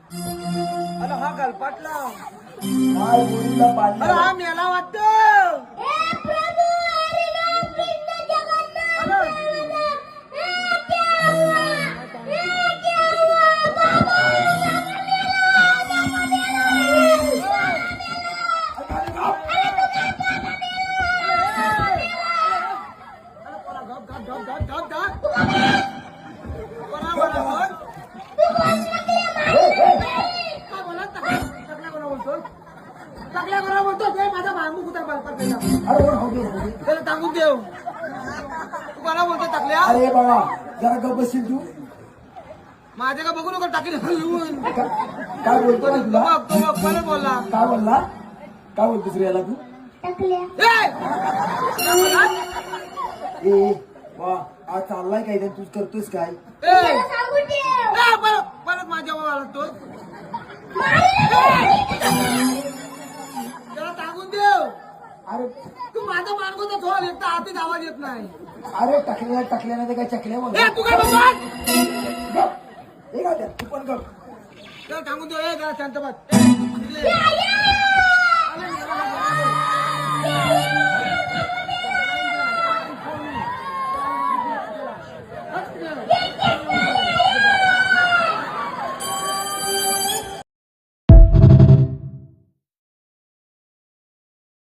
अरे हा गलपाटला काय बोलला पाणी अरे हा मेला वाटतो माझा बांबू कुठे बलपत त्याला टाकून देऊ तू मला बोलतो टाकल्या अरे बाबा जरा गप बसशील तू माझ्या का बघू नको टाकले काय बोलतो ना तुला मला बोलला काय बोलला काय बोलतोस रे याला तू ए वा आज चाललाय काय तू करतोस काय परत माझ्या आला तो त्याला टाकून देऊ अरे तू माझा मानगोचा थोडा एक तर आधीच आवाज येत नाही अरे टाकल्याने काय चकल्या बोल तू काय बघ हे काय तू पण गप त्याला टाकून देऊ ए जरा शांत बस